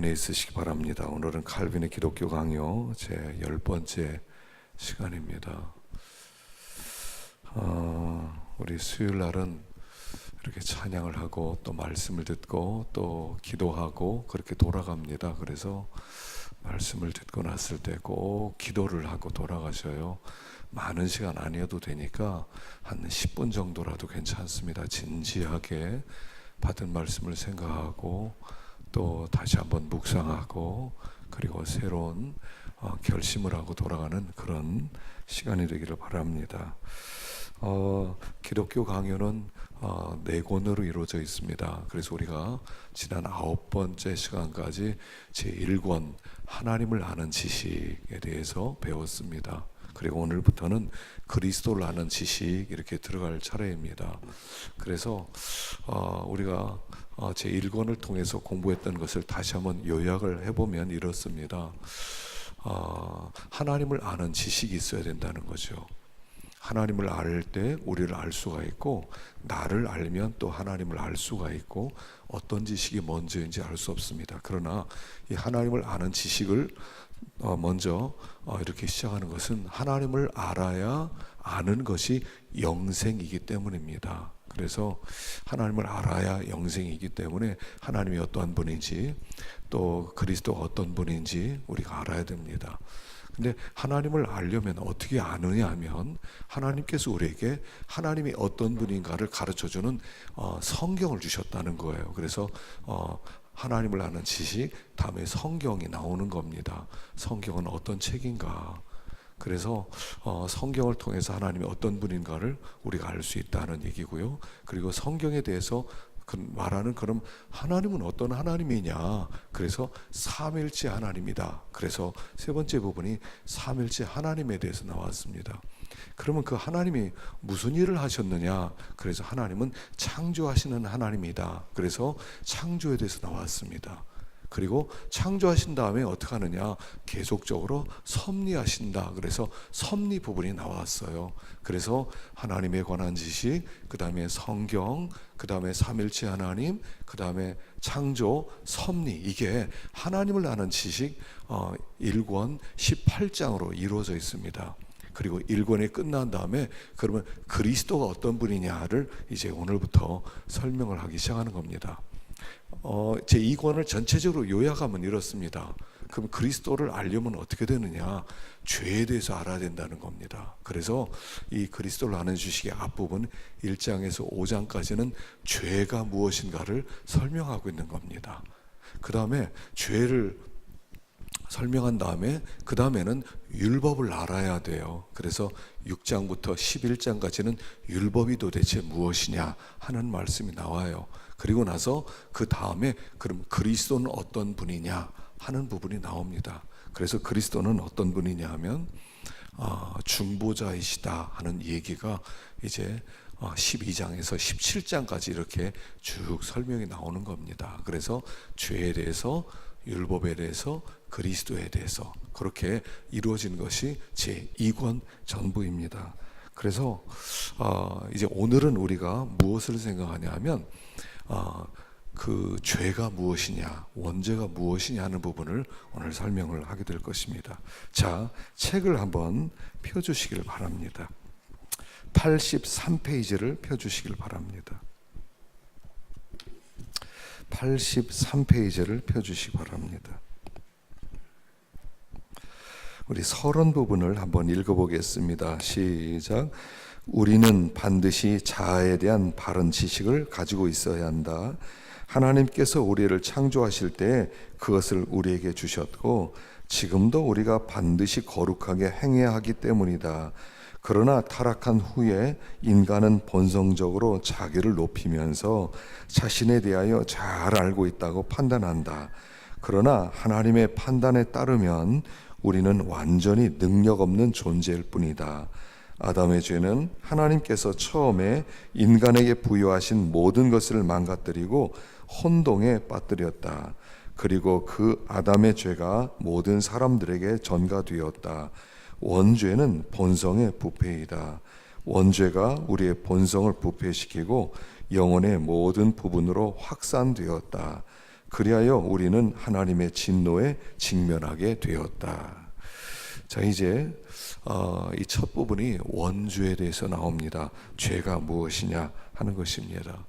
은혜 있으시기 바랍니다. 오늘은 칼빈의 기독교 강요 제 10번째 시간입니다. 우리 수요일 날은 이렇게 찬양을 하고 또 말씀을 듣고 또 기도하고 그렇게 돌아갑니다. 그래서 말씀을 듣고 났을 때 꼭 기도를 하고 돌아가셔요. 많은 시간 아니어도 되니까 한 10분 정도라도 괜찮습니다. 진지하게 받은 말씀을 생각하고 또 다시 한번 묵상하고 그리고 새로운 결심을 하고 돌아가는 그런 시간이 되기를 바랍니다. 기독교 강요는 4권으로 이루어져 있습니다. 그래서 우리가 지난 9번째 시간까지 제1권 하나님을 아는 지식에 대해서 배웠습니다. 그리고 오늘부터는 그리스도를 아는 지식 이렇게 들어갈 차례입니다. 그래서 우리가 제1권을 통해서 공부했던 것을 다시 한번 요약을 해보면 이렇습니다. 하나님을 아는 지식이 있어야 된다는 거죠. 하나님을 알 때 우리를 알 수가 있고, 나를 알면 또 하나님을 알 수가 있고, 어떤 지식이 먼저인지 알 수 없습니다. 그러나 이 하나님을 아는 지식을 먼저 이렇게 시작하는 것은 하나님을 알아야 아는 것이 영생이기 때문입니다. 그래서 하나님을 알아야 영생이기 때문에 하나님이 어떠한 분인지 또 그리스도가 어떤 분인지 우리가 알아야 됩니다. 근데 하나님을 알려면 어떻게 아느냐 하면 하나님께서 우리에게 하나님이 어떤 분인가를 가르쳐주는 성경을 주셨다는 거예요. 그래서 하나님을 아는 지식, 다음에 성경이 나오는 겁니다. 성경은 어떤 책인가? 그래서 성경을 통해서 하나님이 어떤 분인가를 우리가 알 수 있다는 얘기고요. 그리고 성경에 대해서 말하는 그럼 하나님은 어떤 하나님이냐? 그래서 삼일체 하나님이다. 그래서 세 번째 부분이 삼일체 하나님에 대해서 나왔습니다. 그러면 그 하나님이 무슨 일을 하셨느냐? 그래서 하나님은 창조하시는 하나님이다. 그래서 창조에 대해서 나왔습니다. 그리고 창조하신 다음에 어떻게 하느냐? 계속적으로 섭리하신다. 그래서 섭리 부분이 나왔어요. 그래서 하나님에 관한 지식, 그 다음에 성경, 그 다음에 삼일체 하나님, 그 다음에 창조, 섭리, 이게 하나님을 아는 지식 1권 18장으로 이루어져 있습니다. 그리고 1권이 끝난 다음에 그러면 그리스도가 어떤 분이냐를 이제 오늘부터 설명을 하기 시작하는 겁니다. 제2권을 전체적으로 요약하면 이렇습니다. 그럼 그리스도를 알려면 어떻게 되느냐? 죄에 대해서 알아야 된다는 겁니다. 그래서 이 그리스도를 아는 지식의 앞부분 1장에서 5장까지는 죄가 무엇인가를 설명하고 있는 겁니다. 그 다음에 죄를 설명한 다음에 그 다음에는 율법을 알아야 돼요. 그래서 6장부터 11장까지는 율법이 도대체 무엇이냐 하는 말씀이 나와요. 그리고 나서 그 다음에 그럼 그리스도는 어떤 분이냐 하는 부분이 나옵니다. 그래서 그리스도는 어떤 분이냐 하면 중보자이시다 하는 얘기가 이제 12장에서 17장까지 이렇게 쭉 설명이 나오는 겁니다. 그래서 죄에 대해서, 율법에 대해서, 그리스도에 대해서 그렇게 이루어진 것이 제2권 전부입니다. 그래서 이제 오늘은 우리가 무엇을 생각하냐 하면 그 죄가 무엇이냐, 원죄가 무엇이냐 하는 부분을 오늘 설명을 하게 될 것입니다. 자, 책을 한번 펴주시길 바랍니다. 83페이지를 펴주시길 바랍니다. 83페이지를 펴주시기 바랍니다. 우리 서론 부분을 한번 읽어보겠습니다. 시작. 우리는 반드시 자아에 대한 바른 지식을 가지고 있어야 한다. 하나님께서 우리를 창조하실 때 그것을 우리에게 주셨고 지금도 우리가 반드시 거룩하게 행해야 하기 때문이다. 그러나 타락한 후에 인간은 본성적으로 자기를 높이면서 자신에 대하여 잘 알고 있다고 판단한다. 그러나 하나님의 판단에 따르면 우리는 완전히 능력 없는 존재일 뿐이다. 아담의 죄는 하나님께서 처음에 인간에게 부여하신 모든 것을 망가뜨리고 혼동에 빠뜨렸다. 그리고 그 아담의 죄가 모든 사람들에게 전가되었다. 원죄는 본성의 부패이다. 원죄가 우리의 본성을 부패시키고 영혼의 모든 부분으로 확산되었다. 그리하여 우리는 하나님의 진노에 직면하게 되었다. 자, 이제 이 첫 부분이 원죄에 대해서 나옵니다. 죄가 무엇이냐 하는 것입니다.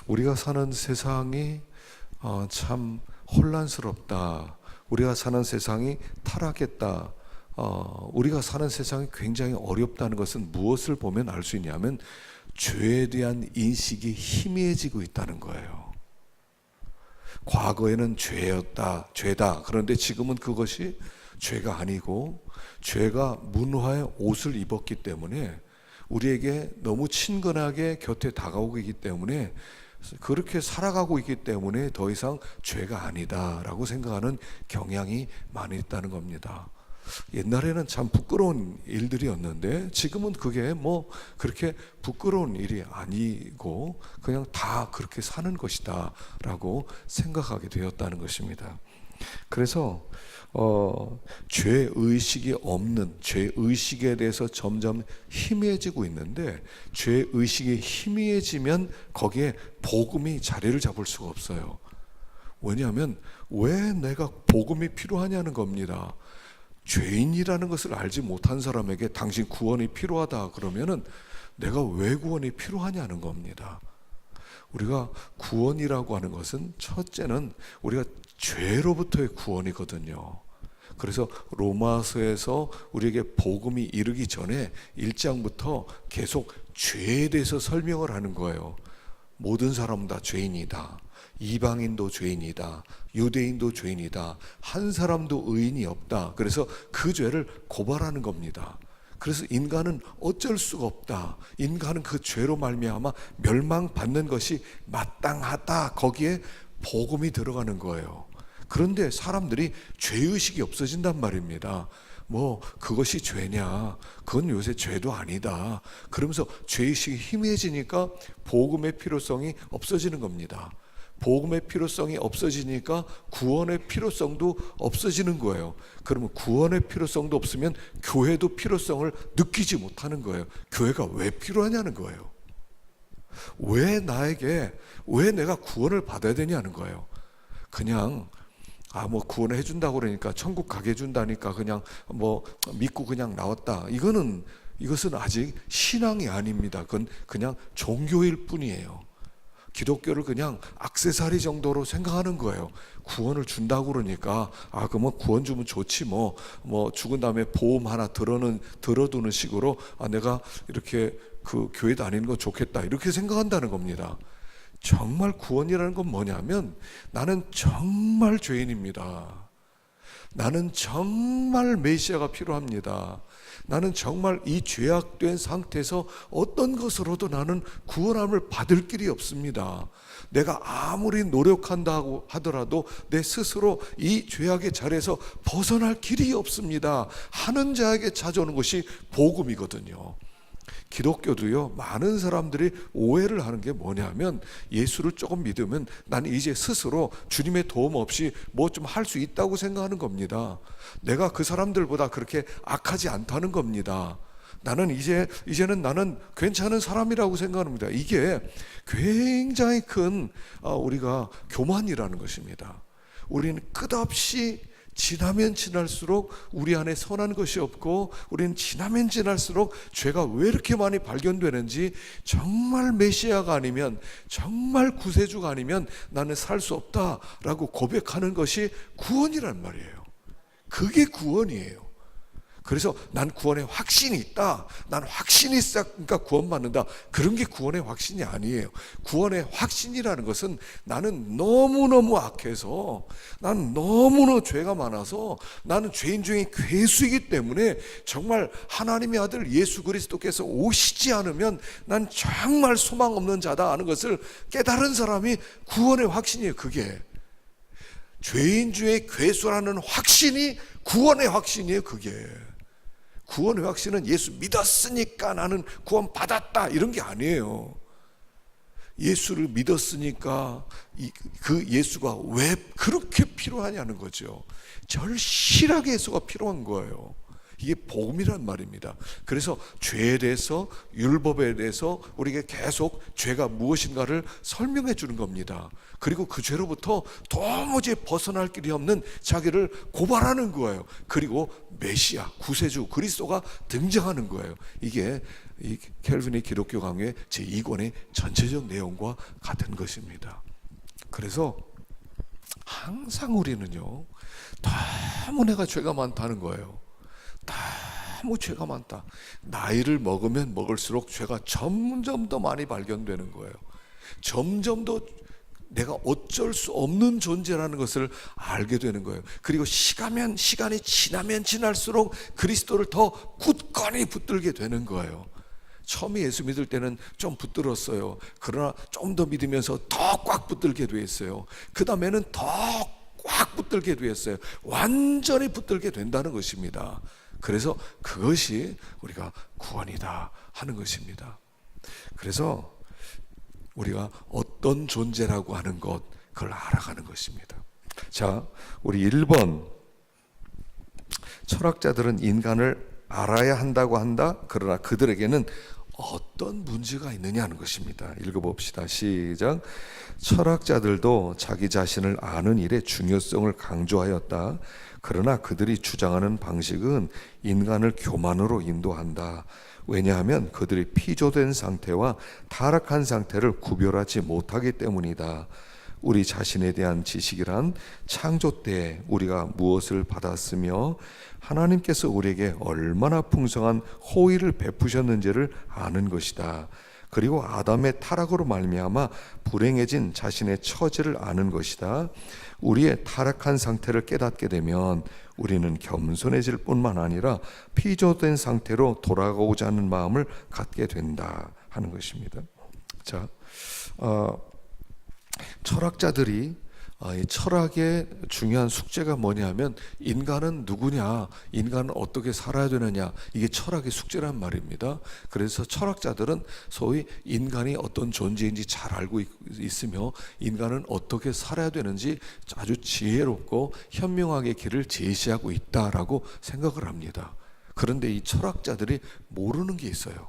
우리가 사는 세상이 참 혼란스럽다. 우리가 사는 세상이 타락했다. 우리가 사는 세상이 굉장히 어렵다는 것은 무엇을 보면 알 수 있냐면 죄에 대한 인식이 희미해지고 있다는 거예요. 과거에는 죄였다, 죄다. 그런데 지금은 그것이 죄가 아니고 죄가 문화의 옷을 입었기 때문에 우리에게 너무 친근하게 곁에 다가오고 있기 때문에 그렇게 살아가고 있기 때문에 더 이상 죄가 아니다라고 생각하는 경향이 많이 있다는 겁니다. 옛날에는 참 부끄러운 일들이었는데 지금은 그게 뭐 그렇게 부끄러운 일이 아니고 그냥 다 그렇게 사는 것이다 라고 생각하게 되었다는 것입니다. 그래서 죄의식이 없는, 죄의식에 대해서 점점 희미해지고 있는데 죄의식이 희미해지면 거기에 복음이 자리를 잡을 수가 없어요. 왜냐하면 왜 내가 복음이 필요하냐는 겁니다. 죄인이라는 것을 알지 못한 사람에게 당신 구원이 필요하다 그러면은 내가 왜 구원이 필요하냐는 겁니다. 우리가 구원이라고 하는 것은 첫째는 우리가 죄로부터의 구원이거든요. 그래서 로마서에서 우리에게 복음이 이르기 전에 1장부터 계속 죄에 대해서 설명을 하는 거예요. 모든 사람은 다 죄인이다. 이방인도 죄인이다. 유대인도 죄인이다. 한 사람도 의인이 없다. 그래서 그 죄를 고발하는 겁니다. 그래서 인간은 어쩔 수가 없다. 인간은 그 죄로 말미암아 멸망받는 것이 마땅하다. 거기에 복음이 들어가는 거예요. 그런데 사람들이 죄의식이 없어진단 말입니다. 뭐 그것이 죄냐? 그건 요새 죄도 아니다. 그러면서 죄의식이 희미해지니까 복음의 필요성이 없어지는 겁니다. 복음의 필요성이 없어지니까 구원의 필요성도 없어지는 거예요. 그러면 구원의 필요성도 없으면 교회도 필요성을 느끼지 못하는 거예요. 교회가 왜 필요하냐는 거예요. 왜 내가 구원을 받아야 되냐는 거예요. 그냥 뭐 구원을 해준다고 그러니까 천국 가게 해준다니까 그냥 뭐 믿고 그냥 나왔다. 이것은 아직 신앙이 아닙니다. 그건 그냥 종교일 뿐이에요. 기독교를 그냥 액세서리 정도로 생각하는 거예요. 구원을 준다고 그러니까 그러면 구원 주면 좋지 뭐 죽은 다음에 보험 하나 들어두는 식으로 내가 이렇게 그 교회 다니는 거 좋겠다 이렇게 생각한다는 겁니다. 정말 구원이라는 건 뭐냐면 나는 정말 죄인입니다. 나는 정말 메시아가 필요합니다. 나는 정말 이 죄악된 상태에서 어떤 것으로도 나는 구원함을 받을 길이 없습니다. 내가 아무리 노력한다고 하더라도 내 스스로 이 죄악의 자리에서 벗어날 길이 없습니다 하는 자에게 찾아오는 것이 복음이거든요. 기독교도요, 많은 사람들이 오해를 하는 게 뭐냐면 예수를 조금 믿으면 나는 이제 스스로 주님의 도움 없이 뭐 좀 할 수 있다고 생각하는 겁니다. 내가 그 사람들보다 그렇게 악하지 않다는 겁니다. 나는 이제는 나는 괜찮은 사람이라고 생각합니다. 이게 굉장히 큰 우리가 교만이라는 것입니다. 우리는 끝없이 지나면 지날수록 우리 안에 선한 것이 없고 우리는 지나면 지날수록 죄가 왜 이렇게 많이 발견되는지 정말 메시아가 아니면 정말 구세주가 아니면 나는 살 수 없다라고 고백하는 것이 구원이란 말이에요. 그게 구원이에요. 그래서 난 구원의 확신이 있다. 난 확신이 있으니까 구원받는다. 그런 게 구원의 확신이 아니에요. 구원의 확신이라는 것은 나는 너무너무 악해서 나는 너무너무 죄가 많아서 나는 죄인 중에 괴수이기 때문에 정말 하나님의 아들 예수 그리스도께서 오시지 않으면 난 정말 소망 없는 자다 하는 것을 깨달은 사람이 구원의 확신이에요. 그게 죄인 중에 괴수라는 확신이 구원의 확신이에요. 그게 구원의 확신은 예수 믿었으니까 나는 구원 받았다 이런 게 아니에요. 예수를 믿었으니까 그 예수가 왜 그렇게 필요하냐는 거죠. 절실하게 예수가 필요한 거예요. 이게 복음이란 말입니다. 그래서 죄에 대해서, 율법에 대해서 우리에게 계속 죄가 무엇인가를 설명해 주는 겁니다. 그리고 그 죄로부터 도무지 벗어날 길이 없는 자기를 고발하는 거예요. 그리고 메시아, 구세주 그리스도가 등장하는 거예요. 이게 이 켈빈의 기독교 강의 제2권의 전체적 내용과 같은 것입니다. 그래서 항상 우리는요, 너무 내가 죄가 많다는 거예요. 너무 죄가 많다. 나이를 먹으면 먹을수록 죄가 점점 더 많이 발견되는 거예요. 점점 더 내가 어쩔 수 없는 존재라는 것을 알게 되는 거예요. 그리고 시간이 지나면 지날수록 그리스도를 더 굳건히 붙들게 되는 거예요. 처음에 예수 믿을 때는 좀 붙들었어요. 그러나 좀 더 믿으면서 더 꽉 붙들게 됐어요. 그 다음에는 더 꽉 붙들게 됐어요. 완전히 붙들게 된다는 것입니다. 그래서 그것이 우리가 구원이다 하는 것입니다. 그래서 우리가 어떤 존재라고 하는 것, 그걸 알아가는 것입니다. 자, 우리 1번, 철학자들은 인간을 알아야 한다고 한다. 그러나 그들에게는 어떤 문제가 있느냐 하는 것입니다. 읽어봅시다. 시작. 철학자들도 자기 자신을 아는 일의 중요성을 강조하였다. 그러나 그들이 주장하는 방식은 인간을 교만으로 인도한다. 왜냐하면 그들이 피조된 상태와 타락한 상태를 구별하지 못하기 때문이다. 우리 자신에 대한 지식이란 창조 때 우리가 무엇을 받았으며 하나님께서 우리에게 얼마나 풍성한 호의를 베푸셨는지를 아는 것이다. 그리고 아담의 타락으로 말미암아 불행해진 자신의 처지를 아는 것이다. 우리의 타락한 상태를 깨닫게 되면 우리는 겸손해질 뿐만 아니라 피조된 상태로 돌아가고자 하는 마음을 갖게 된다 하는 것입니다. 자, 철학자들이 이 철학의 중요한 숙제가 뭐냐면 인간은 누구냐, 인간은 어떻게 살아야 되느냐, 이게 철학의 숙제란 말입니다. 그래서 철학자들은 소위 인간이 어떤 존재인지 잘 알고 있으며 인간은 어떻게 살아야 되는지 아주 지혜롭고 현명하게 길을 제시하고 있다라고 생각을 합니다. 그런데 이 철학자들이 모르는 게 있어요.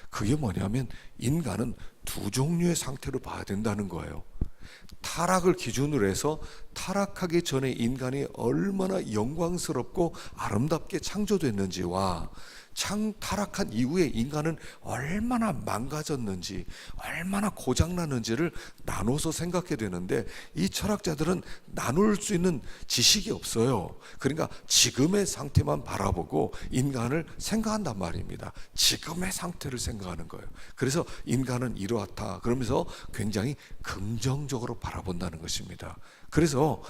그게 뭐냐면 인간은 두 종류의 상태로 봐야 된다는 거예요. 타락을 기준으로 해서 타락하기 전에 인간이 얼마나 영광스럽고 아름답게 창조됐는지와 타락한 이후에 인간은 얼마나 망가졌는지, 얼마나 고장났는지를 나눠서 생각해야 되는데 이 철학자들은 나눌 수 있는 지식이 없어요. 그러니까 지금의 상태만 바라보고 인간을 생각한단 말입니다. 지금의 상태를 생각하는 거예요. 그래서 인간은 이러하다 그러면서 굉장히 긍정적으로 바라본다는 것입니다. 그래서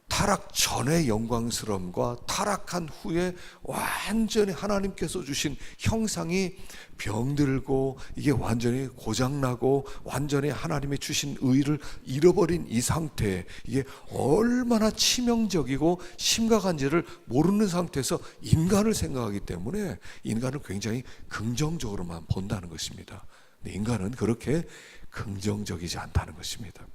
타락 전의 영광스러움과 타락한 후에 완전히 하나님께서 주신 형상이 병들고 이게 완전히 고장나고 완전히 하나님이 주신 의를 잃어버린 이 상태, 이게 얼마나 치명적이고 심각한지를 모르는 상태에서 인간을 생각하기 때문에 인간을 굉장히 긍정적으로만 본다는 것입니다. 근데 인간은 그렇게 긍정적이지 않다는 것입니다.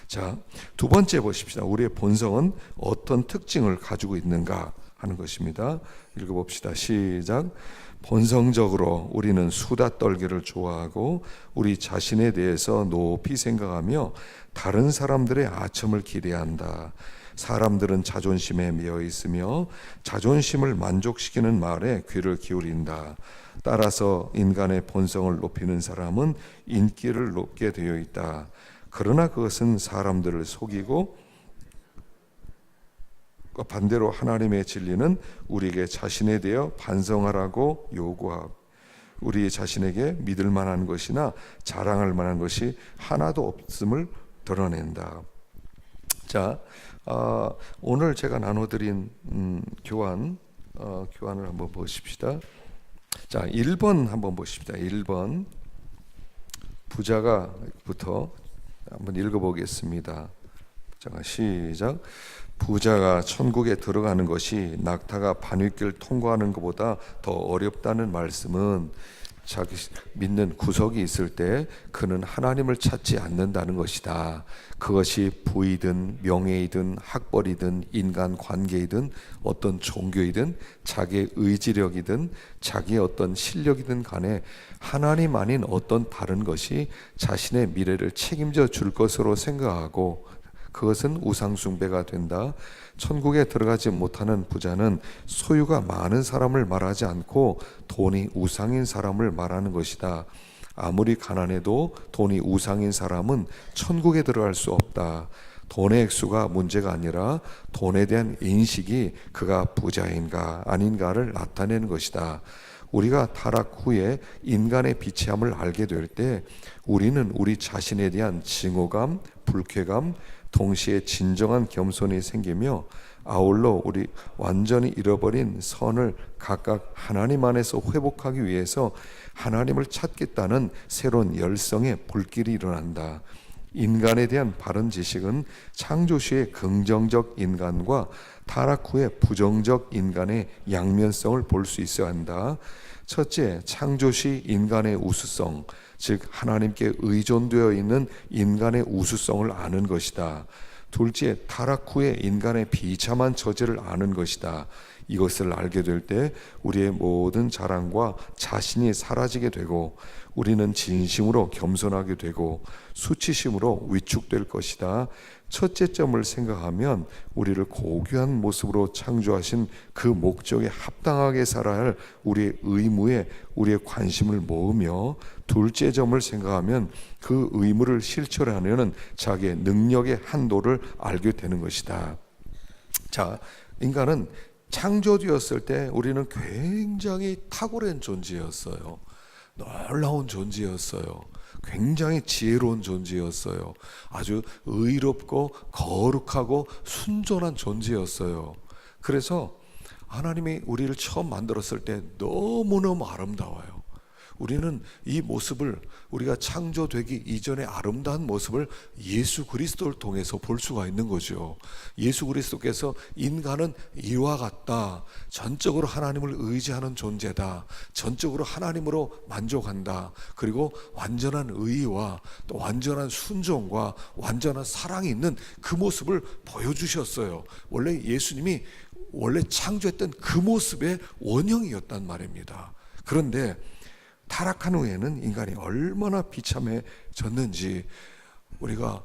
자, 두 번째 보십시다. 우리의 본성은 어떤 특징을 가지고 있는가 하는 것입니다. 읽어봅시다. 시작. 본성적으로 우리는 수다 떨기를 좋아하고 우리 자신에 대해서 높이 생각하며 다른 사람들의 아첨을 기대한다. 사람들은 자존심에 매여 있으며 자존심을 만족시키는 말에 귀를 기울인다. 따라서 인간의 본성을 높이는 사람은 인기를 높게 되어 있다. 그러나 그것은 사람들을 속이고 반대로 하나님의 진리는 우리에게 자신에 대해 반성하라고 요구하고 우리 자신에게 믿을 만한 것이나 자랑할 만한 것이 하나도 없음을 드러낸다. 자, 오늘 제가 나눠드린 교환을 한번 보십시다. 자, 1번 한번 보십시다. 1번 부자가부터 한번 읽어보겠습니다. 자, 시작. 부자가 천국에 들어가는 것이 낙타가 반윗길 통과하는 것보다 더 어렵다는 말씀은 자기 믿는 구석이 있을 때 그는 하나님을 찾지 않는다는 것이다. 그것이 부이든 명예이든 학벌이든 인간 관계이든 어떤 종교이든 자기의 의지력이든 자기의 어떤 실력이든 간에 하나님 아닌 어떤 다른 것이 자신의 미래를 책임져 줄 것으로 생각하고 그것은 우상숭배가 된다. 천국에 들어가지 못하는 부자는 소유가 많은 사람을 말하지 않고 돈이 우상인 사람을 말하는 것이다. 아무리 가난해도 돈이 우상인 사람은 천국에 들어갈 수 없다. 돈의 액수가 문제가 아니라 돈에 대한 인식이 그가 부자인가 아닌가를 나타내는 것이다. 우리가 타락 후에 인간의 비참함을 알게 될 때 우리는 우리 자신에 대한 증오감, 불쾌감, 동시에 진정한 겸손이 생기며 아울러 우리 완전히 잃어버린 선을 각각 하나님 안에서 회복하기 위해서 하나님을 찾겠다는 새로운 열성의 불길이 일어난다. 인간에 대한 바른 지식은 창조시의 긍정적 인간과 타락 후의 부정적 인간의 양면성을 볼 수 있어야 한다. 첫째, 창조시 인간의 우수성, 즉 하나님께 의존되어 있는 인간의 우수성을 아는 것이다. 둘째, 타락 후에 인간의 비참한 처지를 아는 것이다. 이것을 알게 될 때 우리의 모든 자랑과 자신이 사라지게 되고 우리는 진심으로 겸손하게 되고 수치심으로 위축될 것이다. 첫째 점을 생각하면 우리를 고귀한 모습으로 창조하신 그 목적에 합당하게 살아야 할 우리의 의무에 우리의 관심을 모으며 둘째 점을 생각하면 그 의무를 실천하려는 자기의 능력의 한도를 알게 되는 것이다. 자, 인간은 창조되었을 때 우리는 굉장히 탁월한 존재였어요. 놀라운 존재였어요. 굉장히 지혜로운 존재였어요. 아주 의롭고 거룩하고 순전한 존재였어요. 그래서 하나님이 우리를 처음 만들었을 때 너무너무 아름다워요. 우리는 이 모습을 우리가 창조되기 이전의 아름다운 모습을 예수 그리스도를 통해서 볼 수가 있는 거죠. 예수 그리스도께서 인간은 이와 같다. 전적으로 하나님을 의지하는 존재다. 전적으로 하나님으로 만족한다. 그리고 완전한 의와 또 완전한 순종과 완전한 사랑이 있는 그 모습을 보여주셨어요. 원래 예수님이 원래 창조했던 그 모습의 원형이었단 말입니다. 그런데 타락한 후에는 인간이 얼마나 비참해졌는지 우리가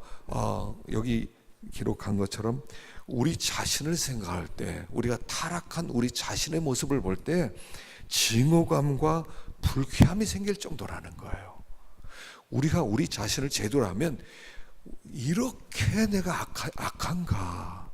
여기 기록한 것처럼 우리 자신을 생각할 때 우리가 타락한 우리 자신의 모습을 볼 때 증오감과 불쾌함이 생길 정도라는 거예요. 우리가 우리 자신을 제대로 하면 이렇게 내가 악한가,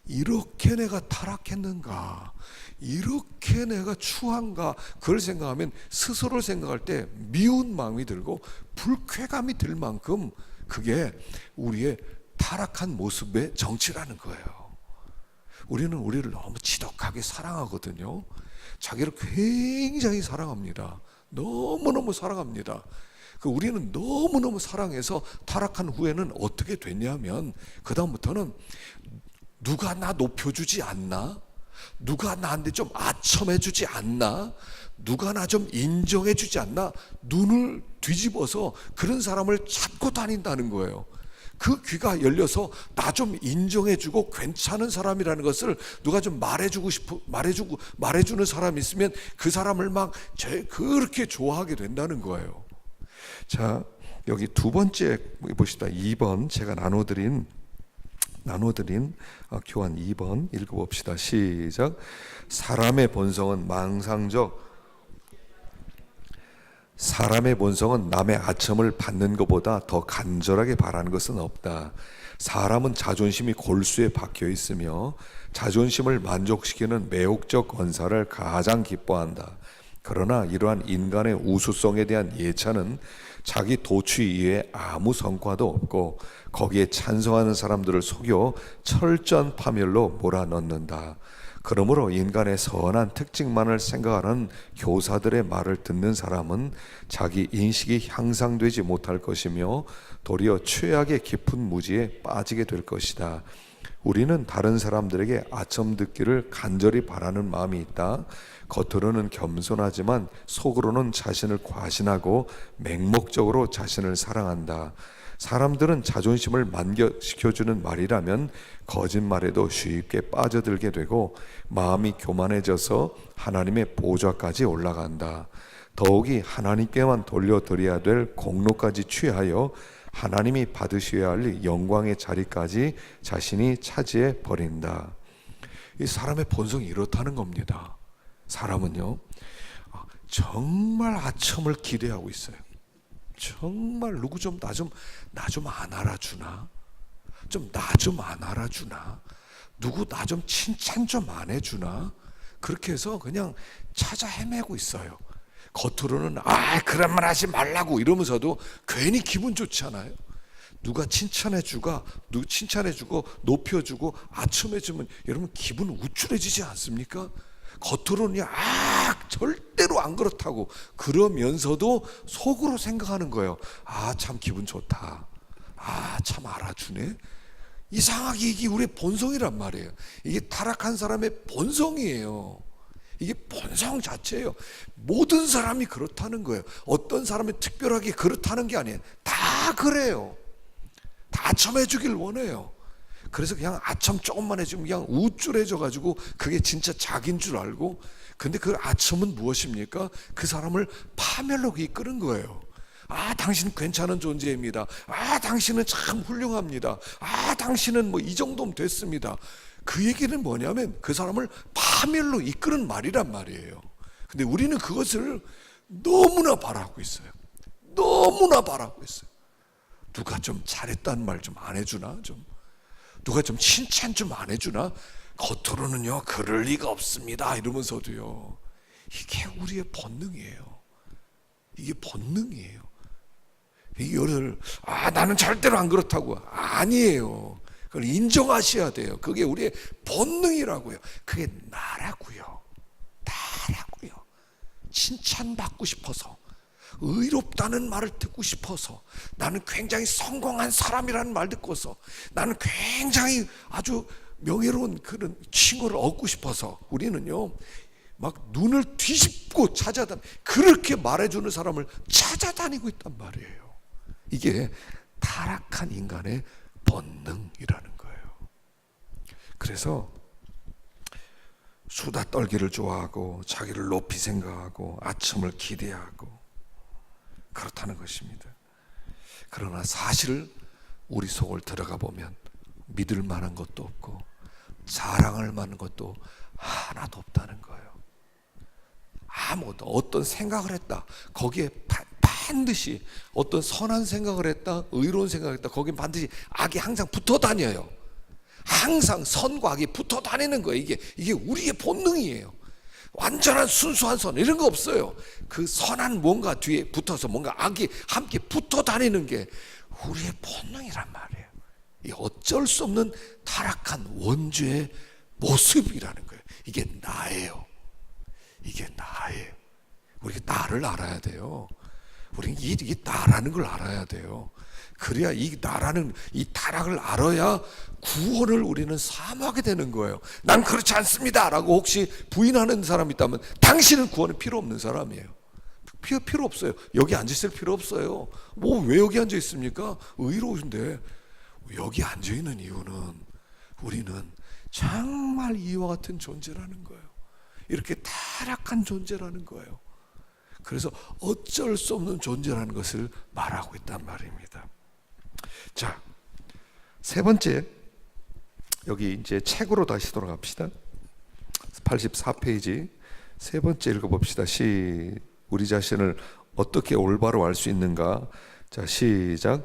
이렇게 내가 타락했는가, 이렇게 내가 추한가, 그걸 생각하면 스스로를 생각할 때 미운 마음이 들고 불쾌감이 들 만큼 그게 우리의 타락한 모습의 정치라는 거예요. 우리는 우리를 너무 지독하게 사랑하거든요. 자기를 굉장히 사랑합니다. 너무너무 사랑합니다. 우리는 너무너무 사랑해서 타락한 후에는 어떻게 됐냐면 그 다음부터는 누가 나 높여주지 않나? 누가 나한테 좀 아첨해주지 않나? 누가 나 좀 인정해주지 않나? 눈을 뒤집어서 그런 사람을 찾고 다닌다는 거예요. 그 귀가 열려서 나 좀 인정해주고 괜찮은 사람이라는 것을 누가 좀 말해주는 사람이 있으면 그 사람을 막 그렇게 좋아하게 된다는 거예요. 자, 여기 두 번째 보시다 2번 제가 나눠드린 교환 2번 읽어봅시다. 시작. 사람의 본성은 남의 아첨을 받는 것보다 더 간절하게 바라는 것은 없다. 사람은 자존심이 골수에 박혀 있으며 자존심을 만족시키는 매혹적 권사를 가장 기뻐한다. 그러나 이러한 인간의 우수성에 대한 예찬은 자기 도취 이외에 아무 성과도 없고 거기에 찬성하는 사람들을 속여 철저한 파멸로 몰아넣는다. 그러므로 인간의 선한 특징만을 생각하는 교사들의 말을 듣는 사람은 자기 인식이 향상되지 못할 것이며 도리어 최악의 깊은 무지에 빠지게 될 것이다. 우리는 다른 사람들에게 아첨 듣기를 간절히 바라는 마음이 있다. 겉으로는 겸손하지만 속으로는 자신을 과신하고 맹목적으로 자신을 사랑한다. 사람들은 자존심을 만족시켜주는 말이라면 거짓말에도 쉽게 빠져들게 되고 마음이 교만해져서 하나님의 보좌까지 올라간다. 더욱이 하나님께만 돌려드려야 될 공로까지 취하여 하나님이 받으셔야 할 영광의 자리까지 자신이 차지해 버린다. 이 사람의 본성이 이렇다는 겁니다. 사람은요, 정말 아첨을 기대하고 있어요. 정말 누구 좀 나 좀 안 알아주나? 나 좀 안 알아주나? 누구 나 좀 칭찬 좀 안 해주나? 그렇게 해서 그냥 찾아 헤매고 있어요. 겉으로는 그런 말 하지 말라고 이러면서도 괜히 기분 좋지 않아요? 누가 칭찬해주고 높여주고 아첨해주면 여러분 기분 우쭐해지지 않습니까? 겉으로는 절대로 안 그렇다고 그러면서도 속으로 생각하는 거예요. 참 기분 좋다. 참 알아주네. 이상하게 이게 우리의 본성이란 말이에요. 이게 타락한 사람의 본성이에요. 이게 본성 자체예요. 모든 사람이 그렇다는 거예요. 어떤 사람이 특별하게 그렇다는 게 아니에요. 다 그래요. 다 아첨해 주길 원해요. 그래서 그냥 아첨 조금만 해주면 그냥 우쭐해져 가지고 그게 진짜 자기인 줄 알고, 근데 그 아첨은 무엇입니까? 그 사람을 파멸로 이끄는 거예요. 당신은 괜찮은 존재입니다. 당신은 참 훌륭합니다. 당신은 뭐 이 정도면 됐습니다. 그 얘기는 뭐냐면 그 사람을 파멸로 이끄는 말이란 말이에요. 근데 우리는 그것을 너무나 바라고 있어요. 너무나 바라고 있어요. 누가 좀 잘했다는 말 좀 안 해주나? 누가 좀 칭찬 좀 안 해주나? 겉으로는요 그럴 리가 없습니다 이러면서도요, 이게 우리의 본능이에요. 이게 본능이에요. 이거를 나는 절대로 안 그렇다고 아니에요. 그걸 인정하셔야 돼요. 그게 우리의 본능이라고요. 그게 나라고요. 칭찬받고 싶어서, 의롭다는 말을 듣고 싶어서, 나는 굉장히 성공한 사람이라는 말 듣고서, 나는 굉장히 아주 명예로운 그런 칭호를 얻고 싶어서 우리는요 막 눈을 뒤집고 찾아다니, 그렇게 말해주는 사람을 찾아다니고 있단 말이에요. 이게 타락한 인간의 본능이라는 거예요. 그래서 수다 떨기를 좋아하고 자기를 높이 생각하고 아첨을 기대하고 그렇다는 것입니다. 그러나 사실 우리 속을 들어가 보면 믿을 만한 것도 없고 자랑할 만한 것도 하나도 없다는 거예요. 아무것도, 어떤 생각을 했다, 거기에 반드시 어떤 선한 생각을 했다, 의로운 생각을 했다, 거기에 반드시 악이 항상 붙어 다녀요. 항상 선과 악이 붙어 다니는 거예요. 이게 우리의 본능이에요. 완전한 순수한 선 이런 거 없어요. 그 선한 뭔가 뒤에 붙어서 뭔가 악이 함께 붙어 다니는 게 우리의 본능이란 말이에요. 이 어쩔 수 없는 타락한 원죄의 모습이라는 거예요. 이게 나예요. 이게 나예요. 우리가 나를 알아야 돼요. 우리는 이게 나라는 걸 알아야 돼요. 그래야 이 나라는, 이 타락을 알아야 구원을 우리는 사모하게 되는 거예요. 난 그렇지 않습니다 라고 혹시 부인하는 사람이 있다면 당신은 구원이 필요 없는 사람이에요. 필요 없어요. 여기 앉으실 필요 없어요. 왜 여기 앉아 있습니까? 의로우신데. 여기 앉아 있는 이유는 우리는 정말 이와 같은 존재라는 거예요. 이렇게 타락한 존재라는 거예요. 그래서 어쩔 수 없는 존재라는 것을 말하고 있단 말입니다. 자, 세 번째, 여기 이제 책으로 다시 돌아갑시다. 84페이지 세 번째 읽어봅시다. 우리 자신을 어떻게 올바로 알 수 있는가? 자, 시작.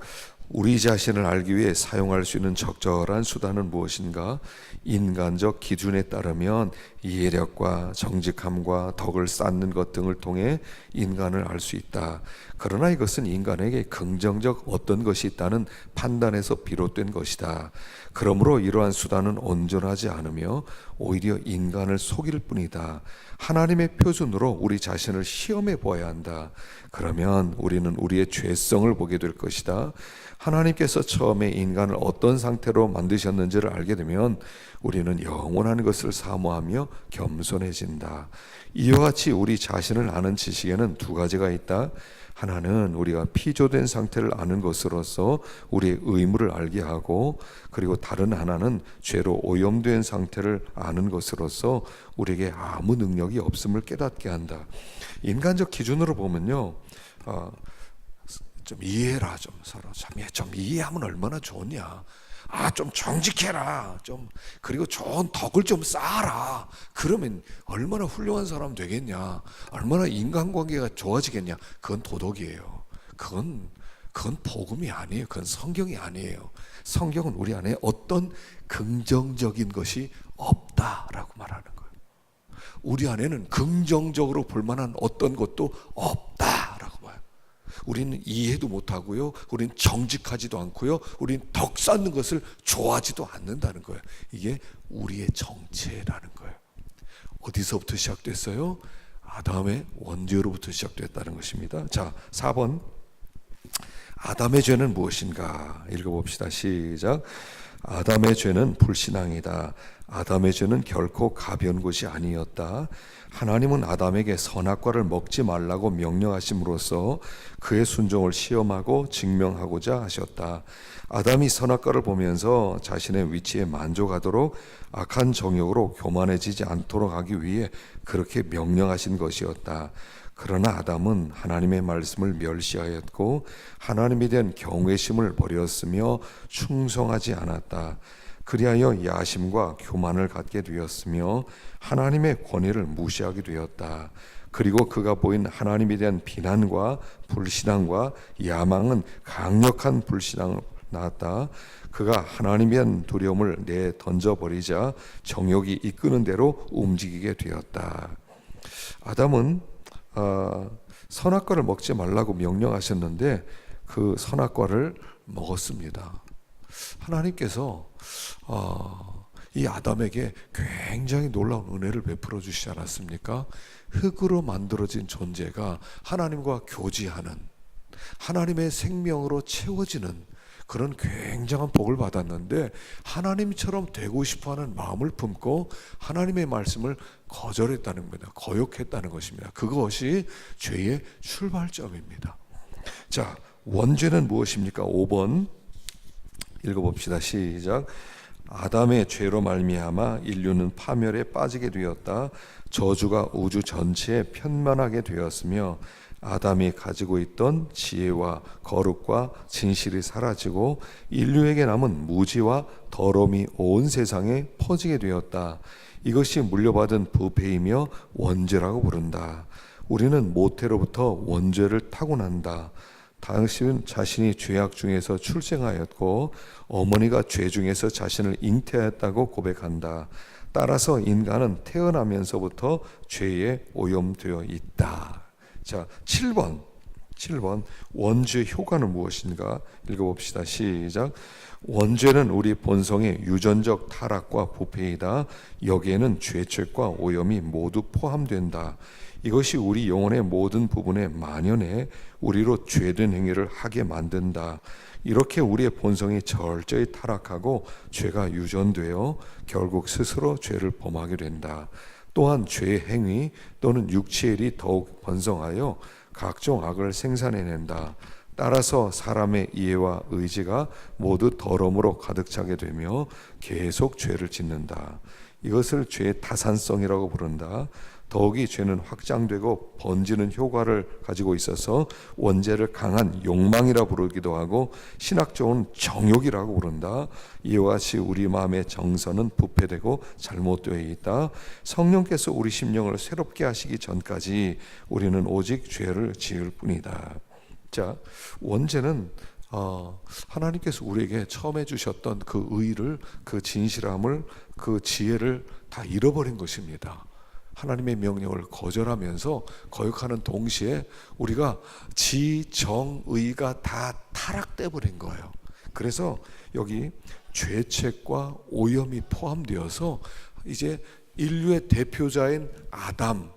우리 자신을 알기 위해 사용할 수 있는 적절한 수단은 무엇인가? 인간적 기준에 따르면 이해력과 정직함과 덕을 쌓는 것 등을 통해 인간을 알 수 있다. 그러나 이것은 인간에게 긍정적 어떤 것이 있다는 판단에서 비롯된 것이다. 그러므로 이러한 수단은 온전하지 않으며 오히려 인간을 속일 뿐이다. 하나님의 표준으로 우리 자신을 시험해 보아야 한다. 그러면 우리는 우리의 죄성을 보게 될 것이다. 하나님께서 처음에 인간을 어떤 상태로 만드셨는지를 알게 되면 우리는 영원한 것을 사모하며 겸손해진다. 이와 같이 우리 자신을 아는 지식에는 두 가지가 있다. 하나는 우리가 피조된 상태를 아는 것으로서 우리의 의무를 알게 하고, 그리고 다른 하나는 죄로 오염된 상태를 아는 것으로서 우리에게 아무 능력이 없음을 깨닫게 한다. 인간적 기준으로 보면요, 좀 이해해라, 좀 서로 좀 이해하면 얼마나 좋냐. 좀 정직해라. 그리고 좋은 덕을 좀 쌓아라. 그러면 얼마나 훌륭한 사람 되겠냐. 얼마나 인간관계가 좋아지겠냐. 그건 도덕이에요. 그건 복음이 아니에요. 그건 성경이 아니에요. 성경은 우리 안에 어떤 긍정적인 것이 없다라고 말하는 거예요. 우리 안에는 긍정적으로 볼 만한 어떤 것도 없다라고 봐요. 우리는 이해도 못하고요, 우리는 정직하지도 않고요, 우리는 덕 쌓는 것을 좋아하지도 않는다는 거예요. 이게 우리의 정체라는 거예요. 어디서부터 시작됐어요? 아담의 원죄로부터 시작됐다는 것입니다. 자, 4번, 아담의 죄는 무엇인가 읽어봅시다. 시작. 아담의 죄는 불신앙이다. 아담의 죄는 결코 가벼운 것이 아니었다. 하나님은 아담에게 선악과를 먹지 말라고 명령하심으로써 그의 순종을 시험하고 증명하고자 하셨다. 아담이 선악과를 보면서 자신의 위치에 만족하도록 악한 정욕으로 교만해지지 않도록 하기 위해 그렇게 명령하신 것이었다. 그러나 아담은 하나님의 말씀을 멸시하였고 하나님에 대한 경외심을 버렸으며 충성하지 않았다. 그리하여 야심과 교만을 갖게 되었으며 하나님의 권위를 무시하게 되었다. 그리고 그가 보인 하나님에 대한 비난과 불신앙과 야망은 강력한 불신앙을 낳았다. 그가 하나님에 대한 두려움을 내던져버리자 정욕이 이끄는 대로 움직이게 되었다. 아담은 선악과를 먹지 말라고 명령하셨는데 그 선악과를 먹었습니다. 하나님께서 이 아담에게 굉장히 놀라운 은혜를 베풀어 주시지 않았습니까? 흙으로 만들어진 존재가 하나님과 교제하는, 하나님의 생명으로 채워지는 그런 굉장한 복을 받았는데, 하나님처럼 되고 싶어하는 마음을 품고 하나님의 말씀을 거절했다는 겁니다. 거역했다는 것입니다. 그것이 죄의 출발점입니다. 자, 원죄는 무엇입니까? 5번 읽어봅시다. 시작. 아담의 죄로 말미암아 인류는 파멸에 빠지게 되었다. 저주가 우주 전체에 편만하게 되었으며 아담이 가지고 있던 지혜와 거룩과 진실이 사라지고 인류에게 남은 무지와 더러움이 온 세상에 퍼지게 되었다. 이것이 물려받은 부패이며 원죄라고 부른다. 우리는 모태로부터 원죄를 타고난다. 당신은 자신이 죄악 중에서 출생하였고 어머니가 죄 중에서 자신을 잉태하였다고 고백한다. 따라서 인간은 태어나면서부터 죄에 오염되어 있다. 자, 7번 원죄의 효과는 무엇인가 읽어봅시다. 시작. 원죄는 우리 본성의 유전적 타락과 부패이다. 여기에는 죄책과 오염이 모두 포함된다. 이것이 우리 영혼의 모든 부분에 만연해 우리로 죄된 행위를 하게 만든다. 이렇게 우리의 본성이 철저히 타락하고 죄가 유전되어 결국 스스로 죄를 범하게 된다. 또한 죄의 행위 또는 육체의 일이 더욱 번성하여 각종 악을 생산해낸다. 따라서 사람의 이해와 의지가 모두 더러움으로 가득 차게 되며 계속 죄를 짓는다. 이것을 죄의 다산성이라고 부른다. 더욱이 죄는 확장되고 번지는 효과를 가지고 있어서 원죄를 강한 욕망이라 부르기도 하고 신학적으로는 정욕이라고 부른다. 이와 같이 우리 마음의 정서는 부패되고 잘못되어 있다. 성령께서 우리 심령을 새롭게 하시기 전까지 우리는 오직 죄를 지을 뿐이다. 자, 원죄는 하나님께서 우리에게 처음 해주셨던 그 의를, 그 진실함을, 그 지혜를 다 잃어버린 것입니다. 하나님의 명령을 거절하면서 거역하는 동시에 우리가 지정의가 다 타락돼 버린 거예요. 그래서 여기 죄책과 오염이 포함되어서 이제 인류의 대표자인 아담,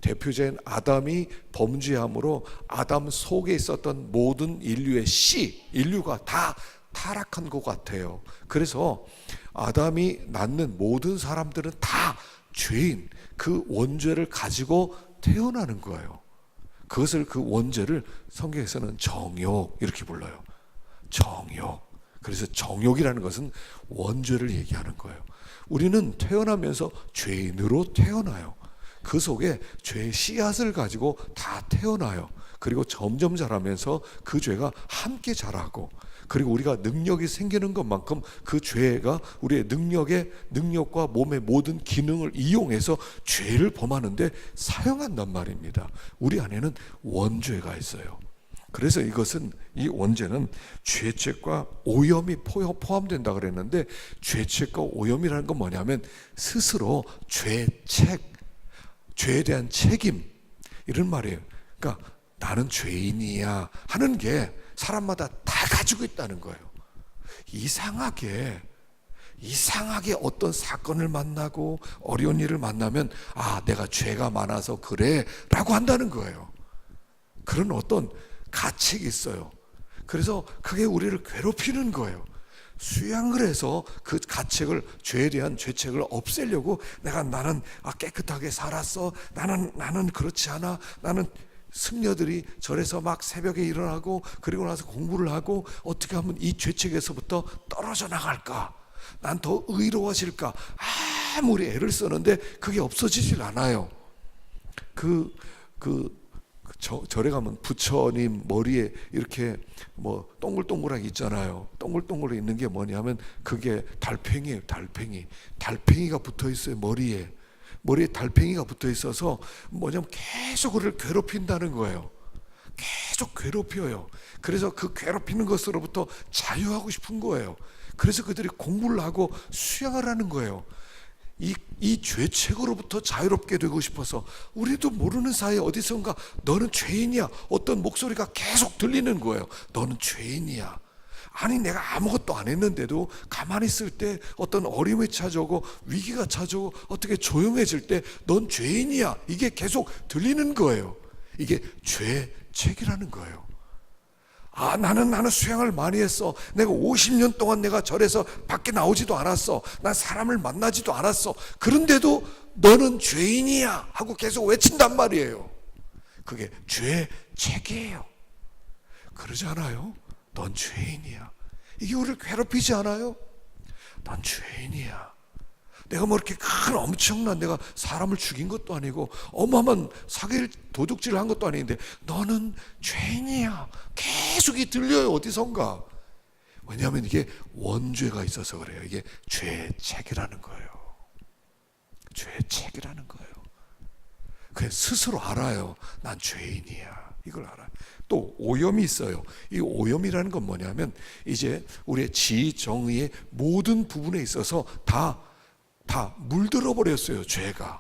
대표자인 아담이 범죄함으로 아담 속에 있었던 모든 인류의 인류가 다 타락한 것 같아요. 그래서 아담이 낳는 모든 사람들은 다 죄인, 그 원죄를 가지고 태어나는 거예요. 그것을, 그 원죄를 성경에서는 정욕 이렇게 불러요. 정욕. 그래서 정욕이라는 것은 원죄를 얘기하는 거예요. 우리는 태어나면서 죄인으로 태어나요. 그 속에 죄의 씨앗을 가지고 다 태어나요. 그리고 점점 자라면서 그 죄가 함께 자라고, 그리고 우리가 능력이 생기는 것만큼 그 죄가 우리의 능력과 몸의 모든 기능을 이용해서 죄를 범하는데 사용한단 말입니다. 우리 안에는 원죄가 있어요. 그래서 이 원죄는 죄책과 오염이 포함된다 그랬는데, 죄책과 오염이라는 건 뭐냐면 스스로 죄에 대한 책임, 이런 말이에요. 그러니까 나는 죄인이야 하는 게 사람마다 다 가지고 있다는 거예요. 이상하게 어떤 사건을 만나고 어려운 일을 만나면 내가 죄가 많아서 그래 라고 한다는 거예요. 그런 어떤 가책이 있어요. 그래서 그게 우리를 괴롭히는 거예요. 수양을 해서 그 가책을, 죄에 대한 죄책을 없애려고 나는 깨끗하게 살았어, 나는 그렇지 않아, 나는 승려들이 절에서 막 새벽에 일어나고 그리고 나서 공부를 하고 어떻게 하면 이 죄책에서부터 떨어져 나갈까, 난 더 의로워질까, 아무리 애를 쓰는데 그게 없어지질 않아요. 절에 가면 부처님 머리에 이렇게 뭐 동글동글하게 있잖아요. 동글동글하게 있는 게 뭐냐면 그게 달팽이에요. 달팽이가 붙어 있어요. 머리에 달팽이가 붙어 있어서 뭐냐면 계속 그를 괴롭힌다는 거예요. 계속 괴롭혀요. 그래서 그 괴롭히는 것으로부터 자유하고 싶은 거예요. 그래서 그들이 공부를 하고 수양을 하는 거예요. 이 죄책으로부터 자유롭게 되고 싶어서, 우리도 모르는 사이에 어디선가 너는 죄인이야, 어떤 목소리가 계속 들리는 거예요. 너는 죄인이야. 아니, 내가 아무것도 안 했는데도 가만히 있을 때 어떤 어려움이 찾아오고 위기가 찾아오고 어떻게 조용해질 때 넌 죄인이야, 이게 계속 들리는 거예요. 이게 죄책이라는 거예요. 나는 수양을 많이 했어. 내가 50년 동안 내가 절에서 밖에 나오지도 않았어. 난 사람을 만나지도 않았어. 그런데도 너는 죄인이야 하고 계속 외친단 말이에요. 그게 죄책이에요. 그러지 않아요? 넌 죄인이야. 이게 우리를 괴롭히지 않아요? 넌 죄인이야. 내가 뭐 이렇게 큰 엄청난, 내가 사람을 죽인 것도 아니고 어마어마한 사기를 도둑질을 한 것도 아닌데 너는 죄인이야. 계속 이 들려요, 어디선가. 왜냐하면 이게 원죄가 있어서 그래요. 이게 죄책이라는 거예요. 죄책이라는 거예요. 그냥 스스로 알아요. 난 죄인이야. 이걸 알아요. 또 오염이 있어요. 이 오염이라는 건 뭐냐면 이제 우리의 지위, 정의의 모든 부분에 있어서 다 물들어 버렸어요. 죄가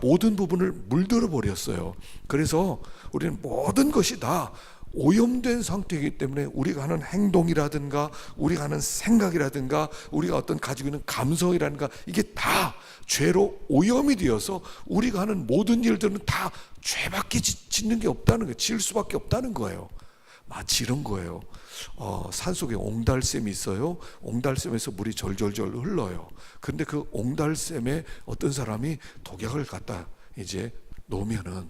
모든 부분을 물들어 버렸어요. 그래서 우리는 모든 것이 다 오염된 상태이기 때문에 우리가 하는 행동이라든가 우리가 하는 생각이라든가 우리가 어떤 가지고 있는 감성이라든가 이게 다 죄로 오염이 되어서 우리가 하는 모든 일들은 다 죄밖에 짓는 게 없다는 거예요. 지을 수밖에 없다는 거예요. 마치 이런 거예요. 산속에 옹달샘이 있어요. 옹달샘에서 물이 절절절 흘러요. 그런데 그 옹달샘에 어떤 사람이 독약을 갖다 이제 놓으면은,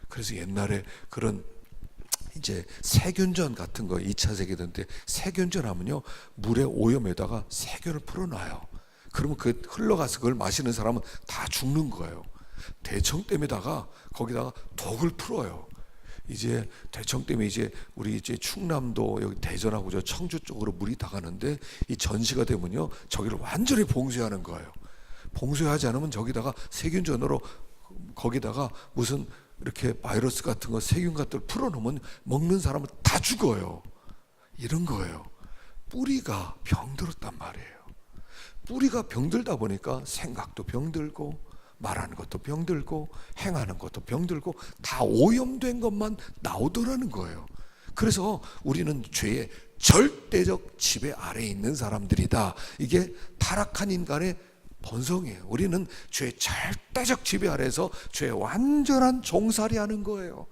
그래서 옛날에 그런 이제 세균전 같은 거 2차 세계대전 때 세균전 하면요, 물의 오염에다가 세균을 풀어놔요. 그러면 그 흘러가서 그걸 마시는 사람은 다 죽는 거예요. 대청댐에다가 거기다가 독을 풀어요. 이제 대청댐에 이제 우리 이제 충남도 여기 대전하고 저 청주 쪽으로 물이 다 가는데 이 전시가 되면요, 저기를 완전히 봉쇄하는 거예요. 봉쇄하지 않으면 저기다가 세균전으로 거기다가 무슨 이렇게 바이러스 같은 거, 세균 같은 걸 풀어놓으면 먹는 사람은 다 죽어요. 이런 거예요. 뿌리가 병들었단 말이에요. 뿌리가 병들다 보니까 생각도 병들고 말하는 것도 병들고 행하는 것도 병들고 다 오염된 것만 나오더라는 거예요. 그래서 우리는 죄의 절대적 지배 아래에 있는 사람들이다. 이게 타락한 인간의 본성이에요. 우리는 죄의 절대적 지배 아래서 죄의 완전한 종살이 하는 거예요.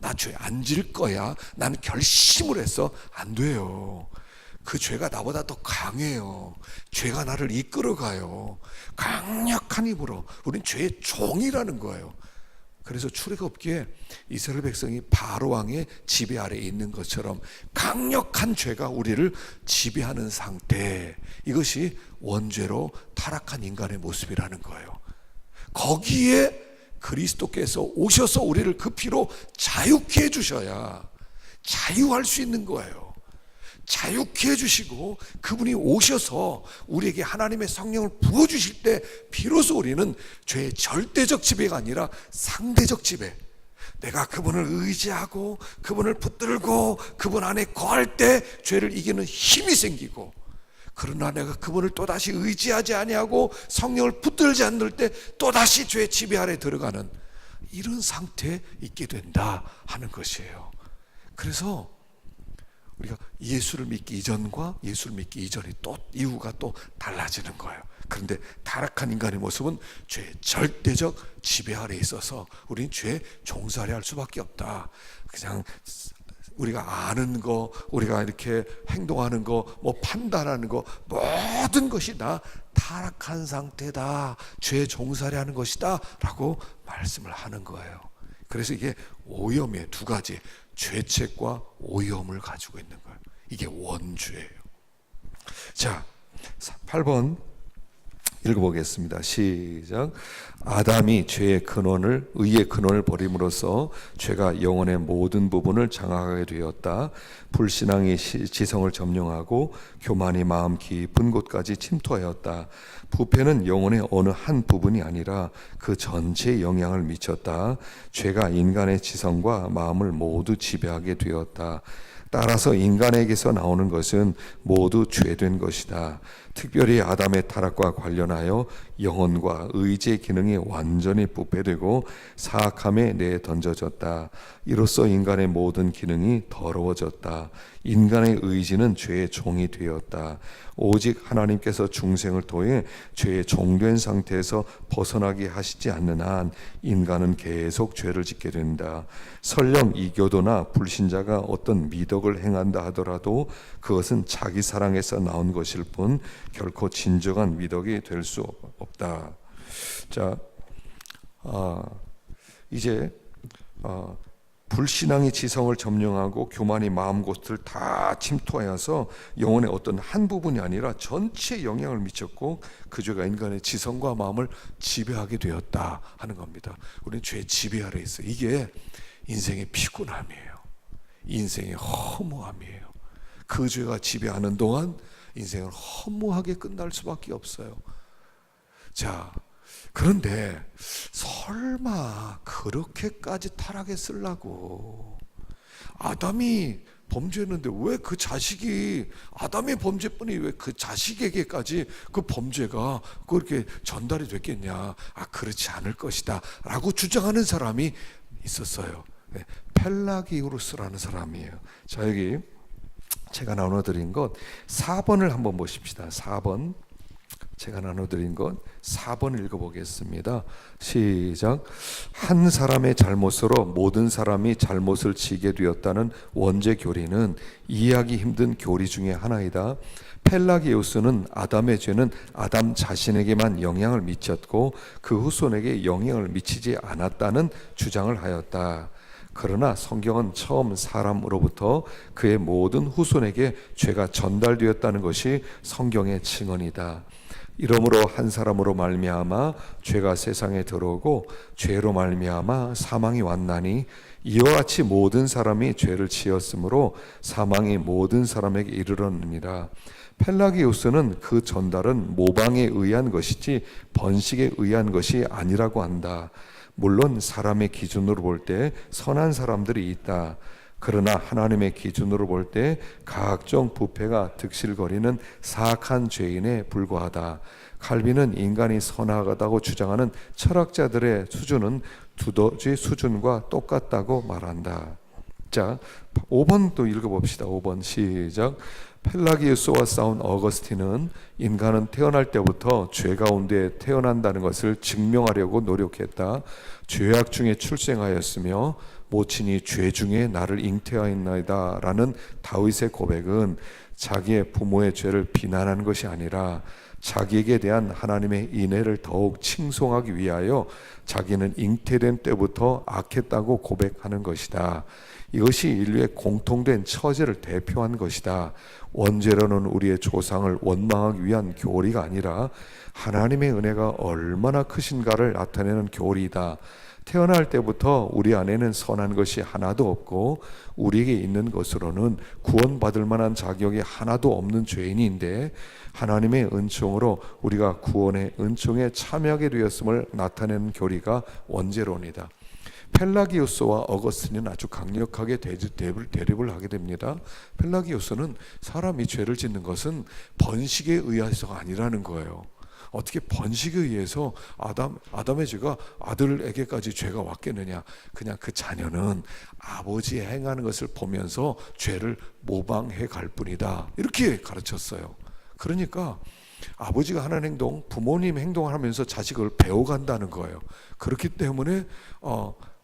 나 죄 안 질 거야. 나는 결심을 했어. 안 돼요. 그 죄가 나보다 더 강해요. 죄가 나를 이끌어가요. 강력한 힘으로. 우린 죄의 종이라는 거예요. 그래서 출애굽기에 이스라엘 백성이 바로 왕의 지배 아래에 있는 것처럼 강력한 죄가 우리를 지배하는 상태, 이것이 원죄로 타락한 인간의 모습이라는 거예요. 거기에 그리스도께서 오셔서 우리를 그 피로 자유케 해주셔야 자유할 수 있는 거예요. 자유케 해주시고 그분이 오셔서 우리에게 하나님의 성령을 부어주실 때 비로소 우리는 죄의 절대적 지배가 아니라 상대적 지배, 내가 그분을 의지하고 그분을 붙들고 그분 안에 거할 때 죄를 이기는 힘이 생기고, 그러나 내가 그분을 또다시 의지하지 아니하고 성령을 붙들지 않을 때 또다시 죄의 지배 아래 들어가는 이런 상태에 있게 된다 하는 것이에요. 그래서 우리가 예수를 믿기 이전과 예수를 믿기 이전이 또 이유가 또 달라지는 거예요. 그런데 타락한 인간의 모습은 죄의 절대적 지배 아래에 있어서 우리는 죄의 종살이 할 수밖에 없다. 그냥 우리가 아는 거, 우리가 이렇게 행동하는 거, 뭐 판단하는 거, 모든 것이 다 타락한 상태다, 죄의 종살이 하는 것이다 라고 말씀을 하는 거예요. 그래서 이게 오염의 두 가지, 죄책과 오염을 가지고 있는 거예요. 이게 원죄예요. 자, 8번 읽어보겠습니다. 시작. 아담이 죄의 근원을, 의의 근원을 버림으로써 죄가 영혼의 모든 부분을 장악하게 되었다. 불신앙이 지성을 점령하고 교만이 마음 깊은 곳까지 침투하였다. 부패는 영혼의 어느 한 부분이 아니라 그 전체에 영향을 미쳤다. 죄가 인간의 지성과 마음을 모두 지배하게 되었다. 따라서 인간에게서 나오는 것은 모두 죄된 것이다. 특별히 아담의 타락과 관련하여 영혼과 의지의 기능이 완전히 부패되고 사악함에 내던져졌다. 이로써 인간의 모든 기능이 더러워졌다. 인간의 의지는 죄의 종이 되었다. 오직 하나님께서 중생을 통해 죄의 종된 상태에서 벗어나게 하시지 않는 한 인간은 계속 죄를 짓게 된다. 설령 이교도나 불신자가 어떤 미덕을 행한다 하더라도 그것은 자기 사랑에서 나온 것일 뿐 결코 진정한 미덕이 될 수 없다. 자, 이제 불신앙이 지성을 점령하고 교만이 마음 곳을 다 침투하여서 영혼의 어떤 한 부분이 아니라 전체에 영향을 미쳤고 그 죄가 인간의 지성과 마음을 지배하게 되었다 하는 겁니다. 우리는 죄의 지배 아래 있어요. 이게 인생의 피곤함이에요. 인생의 허무함이에요. 그 죄가 지배하는 동안 인생은 허무하게 끝날 수밖에 없어요. 자, 그런데 설마 그렇게까지 타락했으려고? 아담이 범죄했는데 왜 그 자식이, 아담의 범죄뿐이 왜 그 자식에게까지 그 범죄가 그렇게 전달이 됐겠냐? 그렇지 않을 것이다 라고 주장하는 사람이 있었어요. 네, 펠라기우스라는 사람이에요. 자, 여기 제가 나눠드린 것 4번을 한번 보십시다. 4번 제가 나눠드린 것 4번 읽어보겠습니다. 시작. 한 사람의 잘못으로 모든 사람이 잘못을 지게 되었다는 원죄 교리는 이해하기 힘든 교리 중에 하나이다. 펠라기우스는 아담의 죄는 아담 자신에게만 영향을 미쳤고 그 후손에게 영향을 미치지 않았다는 주장을 하였다. 그러나 성경은 처음 사람으로부터 그의 모든 후손에게 죄가 전달되었다는 것이 성경의 증언이다. 이러므로 한 사람으로 말미암아 죄가 세상에 들어오고 죄로 말미암아 사망이 왔나니 이와 같이 모든 사람이 죄를 지었으므로 사망이 모든 사람에게 이르렀느니라. 펠라기우스는 그 전달은 모방에 의한 것이지 번식에 의한 것이 아니라고 한다. 물론 사람의 기준으로 볼 때 선한 사람들이 있다. 그러나 하나님의 기준으로 볼 때 각종 부패가 득실거리는 사악한 죄인에 불과하다. 칼빈은 인간이 선하다고 주장하는 철학자들의 수준은 두더지 수준과 똑같다고 말한다. 자, 5번 또 읽어봅시다. 5번 시작. 펠라기우스와 싸운 어거스틴은 인간은 태어날 때부터 죄 가운데 태어난다는 것을 증명하려고 노력했다. 죄악 중에 출생하였으며 모친이 죄 중에 나를 잉태하였나이다 라는 다윗의 고백은 자기의 부모의 죄를 비난하는 것이 아니라 자기에게 대한 하나님의 인애를 더욱 칭송하기 위하여 자기는 잉태된 때부터 악했다고 고백하는 것이다. 이것이 인류의 공통된 처지를 대표한 것이다. 원죄로는 우리의 조상을 원망하기 위한 교리가 아니라 하나님의 은혜가 얼마나 크신가를 나타내는 교리이다. 태어날 때부터 우리 안에는 선한 것이 하나도 없고 우리에게 있는 것으로는 구원받을 만한 자격이 하나도 없는 죄인인데 하나님의 은총으로 우리가 구원의 은총에 참여하게 되었음을 나타내는 교리가 원죄론이다. 펠라기우스와 어거스틴은 아주 강력하게 대립을 하게 됩니다. 펠라기우스는 사람이 죄를 짓는 것은 번식에 의해서가 아니라는 거예요. 어떻게 번식에 의해서 아담의 죄가 아들에게까지 죄가 왔겠느냐. 그냥 그 자녀는 아버지 행하는 것을 보면서 죄를 모방해 갈 뿐이다. 이렇게 가르쳤어요. 그러니까 아버지가 하는 행동, 부모님 행동을 하면서 자식을 배워간다는 거예요. 그렇기 때문에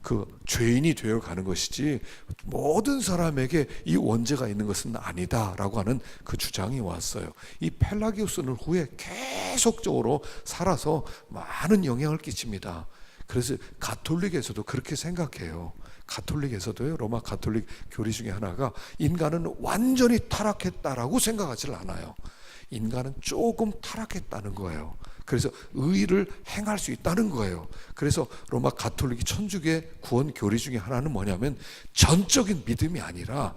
그 죄인이 되어가는 것이지 모든 사람에게 이 원죄가 있는 것은 아니다라고 하는 그 주장이 왔어요. 이 펠라기우스는 후에 계속적으로 살아서 많은 영향을 끼칩니다. 그래서 가톨릭에서도 그렇게 생각해요. 가톨릭에서도요, 로마 가톨릭 교리 중에 하나가 인간은 완전히 타락했다라고 생각하지 않아요. 인간은 조금 타락했다는 거예요. 그래서 의를 행할 수 있다는 거예요. 그래서 로마 가톨릭 천주교의 구원 교리 중에 하나는 뭐냐면 전적인 믿음이 아니라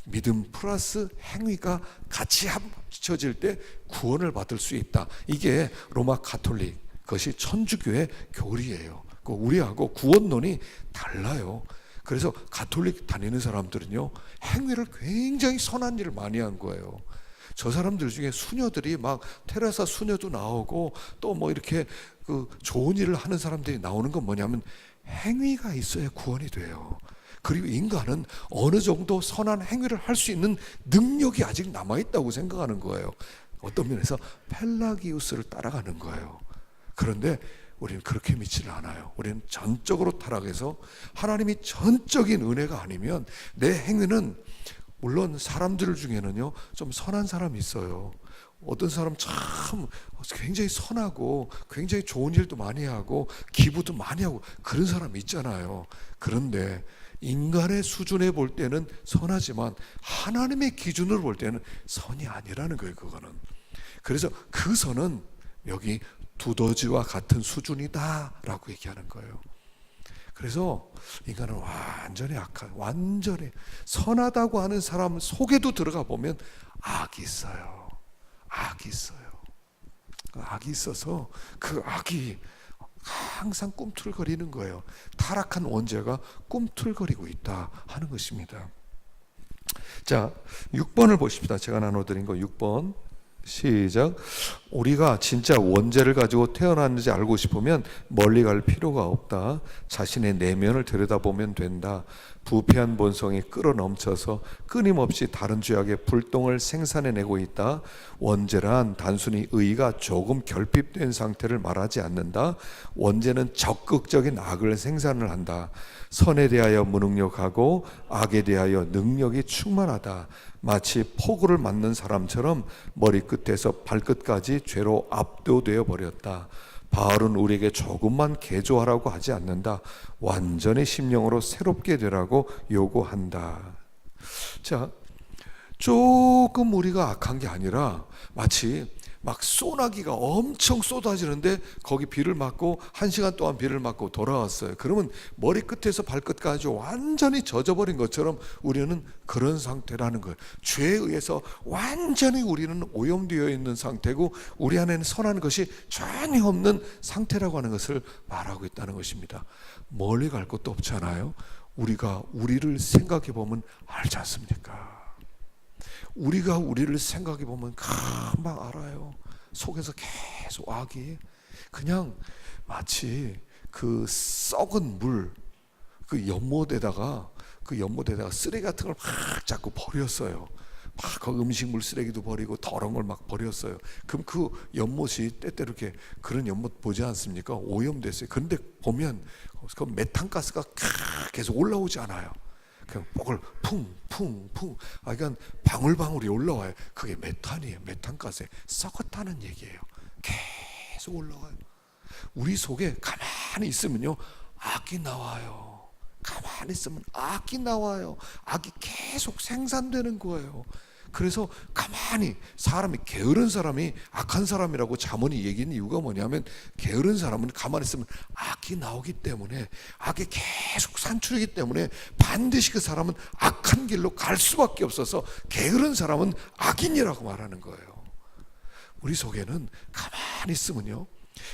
믿음 플러스 행위가 같이 합쳐질 때 구원을 받을 수 있다. 이게 로마 가톨릭, 그것이 천주교의 교리예요. 우리하고 구원론이 달라요. 그래서 가톨릭 다니는 사람들은요, 행위를 굉장히 선한 일을 많이 한 거예요. 저 사람들 중에 수녀들이 막 테레사 수녀도 나오고 또 뭐 이렇게 그 좋은 일을 하는 사람들이 나오는 건 뭐냐면 행위가 있어야 구원이 돼요. 그리고 인간은 어느 정도 선한 행위를 할 수 있는 능력이 아직 남아있다고 생각하는 거예요. 어떤 면에서 펠라기우스를 따라가는 거예요. 그런데 우리는 그렇게 믿지를 않아요. 우리는 전적으로 타락해서 하나님이 전적인 은혜가 아니면 내 행위는, 물론 사람들 중에는요 좀 선한 사람이 있어요. 어떤 사람 참 굉장히 선하고 굉장히 좋은 일도 많이 하고 기부도 많이 하고 그런 사람이 있잖아요. 그런데 인간의 수준에 볼 때는 선하지만 하나님의 기준으로 볼 때는 선이 아니라는 거예요. 그거는. 그래서 그 선은 여기 두더지와 같은 수준이다라고 얘기하는 거예요. 그래서 인간은 완전히 악한, 완전히 선하다고 하는 사람 속에도 들어가 보면 악이 있어요. 악이 있어요. 악이 있어서 그 악이 항상 꿈틀거리는 거예요. 타락한 원죄가 꿈틀거리고 있다 하는 것입니다. 자, 6번을 보십시다. 제가 나눠드린 거 6번 시작. 우리가 진짜 원죄를 가지고 태어났는지 알고 싶으면 멀리 갈 필요가 없다. 자신의 내면을 들여다보면 된다. 부패한 본성이 끌어넘쳐서 끊임없이 다른 죄악의 불똥을 생산해내고 있다. 원죄란 단순히 의가 조금 결핍된 상태를 말하지 않는다. 원죄는 적극적인 악을 생산을 한다. 선에 대하여 무능력하고 악에 대하여 능력이 충만하다. 마치 포구를 맞는 사람처럼 머리끝에서 발끝까지 죄로 압도되어 버렸다. 바울은 우리에게 조금만 개조하라고 하지 않는다. 완전히 심령으로 새롭게 되라고 요구한다. 자, 조금 우리가 악한 게 아니라 마치 막 소나기가 엄청 쏟아지는데 거기 비를 맞고 1시간 동안 비를 맞고 돌아왔어요. 그러면 머리끝에서 발끝까지 완전히 젖어버린 것처럼 우리는 그런 상태라는 거예요. 죄에 의해서 완전히 우리는 오염되어 있는 상태고 우리 안에는 선한 것이 전혀 없는 상태라고 하는 것을 말하고 있다는 것입니다. 멀리 갈 것도 없잖아요. 우리가 우리를 생각해 보면 알지 않습니까? 우리가 우리를 생각해 보면 금방 알아요. 속에서 계속 악이 그냥 마치 그 썩은 물, 그 연못에다가 그 연못에다가 쓰레기 같은 걸 막 자꾸 버렸어요. 막 그 음식물 쓰레기도 버리고 더러운 걸 막 버렸어요. 그럼 그 연못이 때때로 이렇게, 그런 연못 보지 않습니까? 오염됐어요. 그런데 보면 그 메탄가스가 계속 올라오지 않아요. 그냥 뽀글 쿵쿵쿵, 그러니까 방울방울이 올라와요. 그게 메탄이에요. 메탄가스에 썩었다는 얘기예요. 계속 올라와요. 우리 속에 가만히 있으면요, 악이 나와요. 가만히 있으면 악이 나와요. 악이 계속 생산되는 거예요. 그래서 가만히, 사람이, 게으른 사람이 악한 사람이라고 잠언이 얘기하는 이유가 뭐냐면, 게으른 사람은 가만히 있으면 악이 나오기 때문에, 악이 계속 산출이기 때문에 반드시 그 사람은 악한 길로 갈 수밖에 없어서 게으른 사람은 악인이라고 말하는 거예요. 우리 속에는 가만히 있으면요,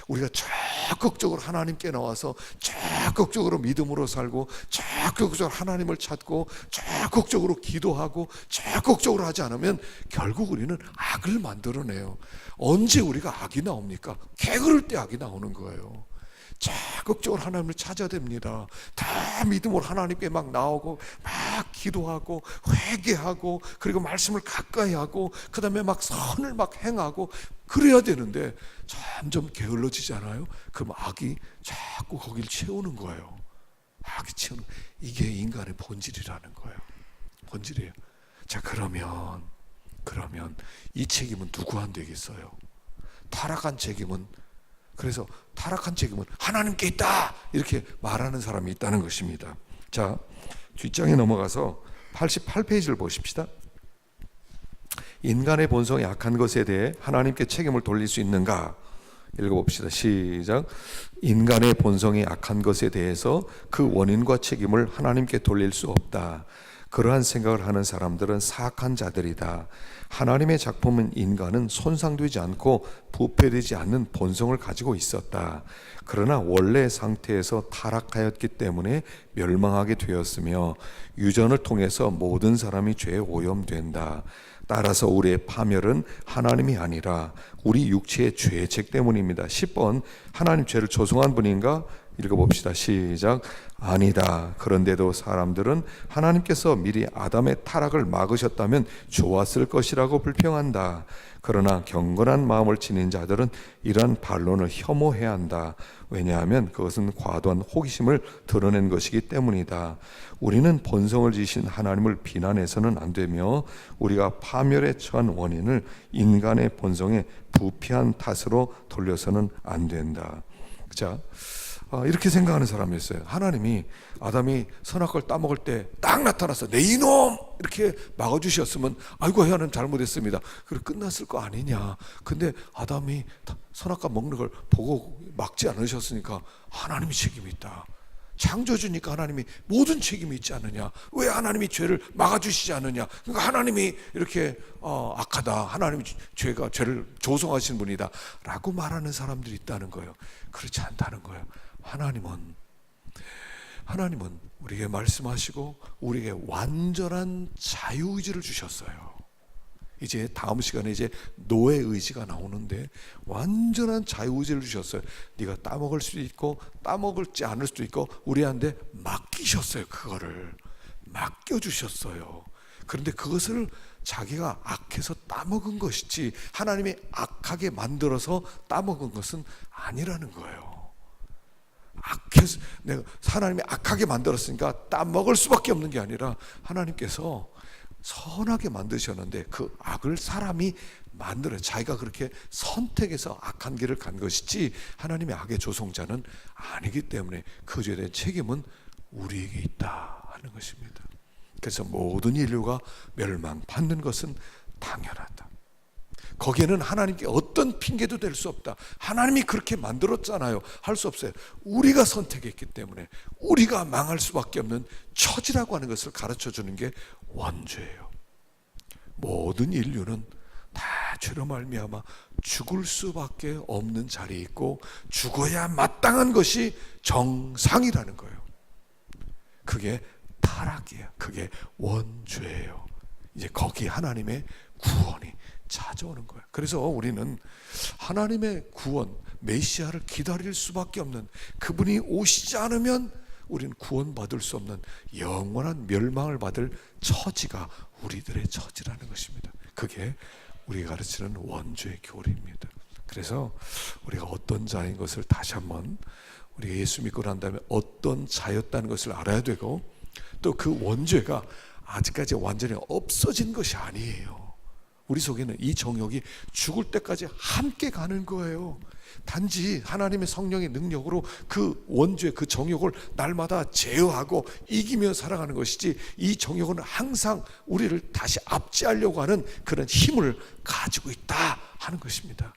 우리가 적극적으로 하나님께 나와서 적극적으로 믿음으로 살고, 적극적으로 하나님을 찾고, 적극적으로 기도하고, 적극적으로 하지 않으면 결국 우리는 악을 만들어내요. 언제 우리가 악이 나옵니까? 게으를 때 악이 나오는 거예요. 적극적으로 하나님을 찾아야 됩니다. 다 믿음으로 하나님께 막 나오고, 막 기도하고, 회개하고, 그리고 말씀을 가까이 하고, 그 다음에 막 선을 막 행하고, 그래야 되는데 점점 게을러지잖아요. 그럼 악이 자꾸 거기를 채우는 거예요. 악이 채우는, 이게 인간의 본질이라는 거예요. 본질이에요. 자, 그러면 이 책임은 누구한테 되겠어요? 타락한 책임은, 그래서 타락한 책임은 하나님께 있다, 이렇게 말하는 사람이 있다는 것입니다. 자, 뒷장에 넘어가서 88페이지를 보십시다. 인간의 본성이 악한 것에 대해 하나님께 책임을 돌릴 수 있는가? 읽어봅시다. 시작. 인간의 본성이 악한 것에 대해서 그 원인과 책임을 하나님께 돌릴 수 없다. 그러한 생각을 하는 사람들은 사악한 자들이다. 하나님의 작품은 인간은 손상되지 않고 부패되지 않는 본성을 가지고 있었다. 그러나 원래 상태에서 타락하였기 때문에 멸망하게 되었으며 유전을 통해서 모든 사람이 죄에 오염된다. 따라서 우리의 파멸은 하나님이 아니라 우리 육체의 죄책 때문입니다. 10번, 하나님 죄를 조성한 분인가? 읽어봅시다. 시작. 아니다. 그런데도 사람들은 하나님께서 미리 아담의 타락을 막으셨다면 좋았을 것이라고 불평한다. 그러나 경건한 마음을 지닌 자들은 이러한 반론을 혐오해야 한다. 왜냐하면 그것은 과도한 호기심을 드러낸 것이기 때문이다. 우리는 본성을 지으신 하나님을 비난해서는 안 되며 우리가 파멸에 처한 원인을 인간의 본성의 부패한 탓으로 돌려서는 안 된다. 자, 이렇게 생각하는 사람이 있어요. 하나님이 아담이 선악과를 따먹을 때 딱 나타나서 내 이놈 이렇게 막아주셨으면 아이고 하나님 잘못했습니다, 그리고 끝났을 거 아니냐. 근데 아담이 선악과 먹는 걸 보고 막지 않으셨으니까 하나님이 책임이 있다. 창조주니까 하나님이 모든 책임이 있지 않느냐. 왜 하나님이 죄를 막아주시지 않느냐. 그러니까 하나님이 이렇게 악하다, 하나님이 죄를 조성하신 분이다 라고 말하는 사람들이 있다는 거예요. 그렇지 않다는 거예요. 하나님은 우리에게 말씀하시고 우리에게 완전한 자유의지를 주셨어요. 이제 다음 시간에 이제 노예 의지가 나오는데 완전한 자유의지를 주셨어요. 네가 따먹을 수도 있고 따먹을지 않을 수도 있고 우리한테 맡기셨어요. 그거를 맡겨주셨어요. 그런데 그것을 자기가 악해서 따먹은 것이지 하나님이 악하게 만들어서 따먹은 것은 아니라는 거예요. 악해서, 내가 하나님이 악하게 만들었으니까 따먹을 수밖에 없는 게 아니라 하나님께서 선하게 만드셨는데 그 악을 사람이 만들어요. 자기가 그렇게 선택해서 악한 길을 간 것이지 하나님의 악의 조성자는 아니기 때문에 그 죄에 대한 책임은 우리에게 있다 하는 것입니다. 그래서 모든 인류가 멸망받는 것은 당연하다. 거기에는 하나님께 어떤 핑계도 될 수 없다. 하나님이 그렇게 만들었잖아요. 할 수 없어요. 우리가 선택했기 때문에 우리가 망할 수밖에 없는 처지라고 하는 것을 가르쳐 주는 게 원죄예요. 모든 인류는 다 죄로 말미암아 죽을 수밖에 없는 자리에 있고 죽어야 마땅한 것이 정상이라는 거예요. 그게 타락이에요. 그게 원죄예요. 이제 거기 하나님의 구원이 찾아오는 거예요. 그래서 우리는 하나님의 구원, 메시아를 기다릴 수밖에 없는, 그분이 오시지 않으면 우리는 구원받을 수 없는 영원한 멸망을 받을 처지가 우리들의 처지라는 것입니다. 그게 우리가 가르치는 원죄의 교리입니다. 그래서 우리가 어떤 자인 것을 다시 한번 우리가 예수 믿고 난 다음에 어떤 자였다는 것을 알아야 되고, 또 그 원죄가 아직까지 완전히 없어진 것이 아니에요. 우리 속에는 이 정욕이 죽을 때까지 함께 가는 거예요. 단지 하나님의 성령의 능력으로 그 원죄, 그 정욕을 날마다 제어하고 이기며 살아가는 것이지, 이 정욕은 항상 우리를 다시 압제하려고 하는 그런 힘을 가지고 있다 하는 것입니다.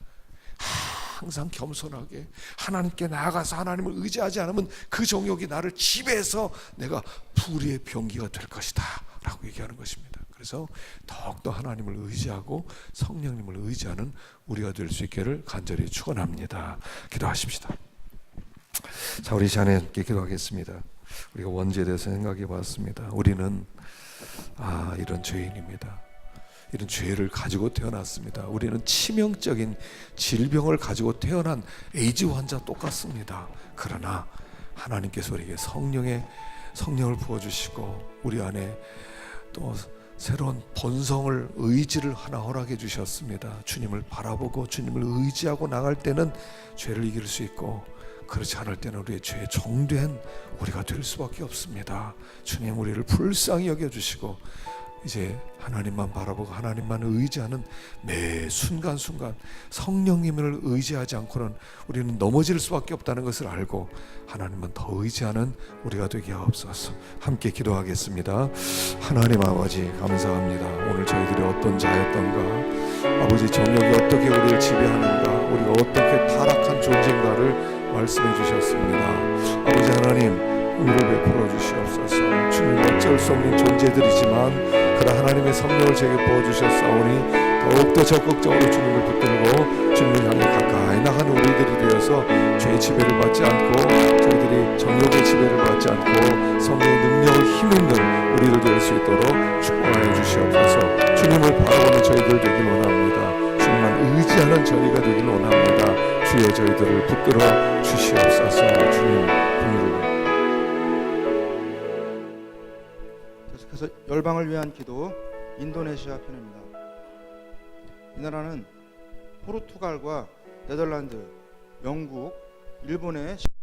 항상 겸손하게 하나님께 나아가서 하나님을 의지하지 않으면 그 정욕이 나를 지배해서 내가 불의의 병기가 될 것이다 라고 얘기하는 것입니다. 그래서 더욱더 하나님을 의지하고 성령님을 의지하는 우리가 될 수 있기를 간절히 축원합니다. 기도하십시다. 자, 우리 시간에 함께 기도하겠습니다. 우리가 원죄에 대해서 생각해 봤습니다. 우리는 이런 죄인입니다. 이런 죄를 가지고 태어났습니다. 우리는 치명적인 질병을 가지고 태어난 에이즈 환자 똑같습니다. 그러나 하나님께서 우리에게 성령을 부어주시고 우리 안에 또 새로운 본성을, 의지를 하나 허락해 주셨습니다. 주님을 바라보고 주님을 의지하고 나갈 때는 죄를 이길 수 있고, 그렇지 않을 때는 우리의 죄에 종된 우리가 될 수밖에 없습니다. 주님, 우리를 불쌍히 여겨주시고 이제 하나님만 바라보고 하나님만 의지하는 매 순간순간 성령님을 의지하지 않고는 우리는 넘어질 수밖에 없다는 것을 알고 하나님만 더 의지하는 우리가 되게 하옵소서. 함께 기도하겠습니다. 하나님 아버지, 감사합니다. 오늘 저희들이 어떤 자였던가, 아버지 정욕이 어떻게 우리를 지배하는가, 우리가 어떻게 타락한 존재인가를 말씀해 주셨습니다. 아버지 하나님, 은혜를 베풀어 주시옵소서. 주님, 어쩔 수 없는 존재들이지만 그러나 하나님의 성령을 제게 부어주셨사오니 더욱더 적극적으로 주님을 붙들고 주님을 향해 가까이 나가는 우리들이 되어서 죄의 지배를 받지 않고, 저희들이 정욕의 지배를 받지 않고 성령의 능력을 힘입는 우리들 될 수 있도록 축복하여 주시옵소서. 주님을 바라보는 저희들 되길 원합니다. 주님만 의지하는 저희가 되길 원합니다. 주여, 저희들을 붙들어 주시옵소서. 주님 긍휼을. 그래서 열방을 위한 기도, 인도네시아 편입니다. 이 나라는 포르투갈과 네덜란드, 영국, 일본의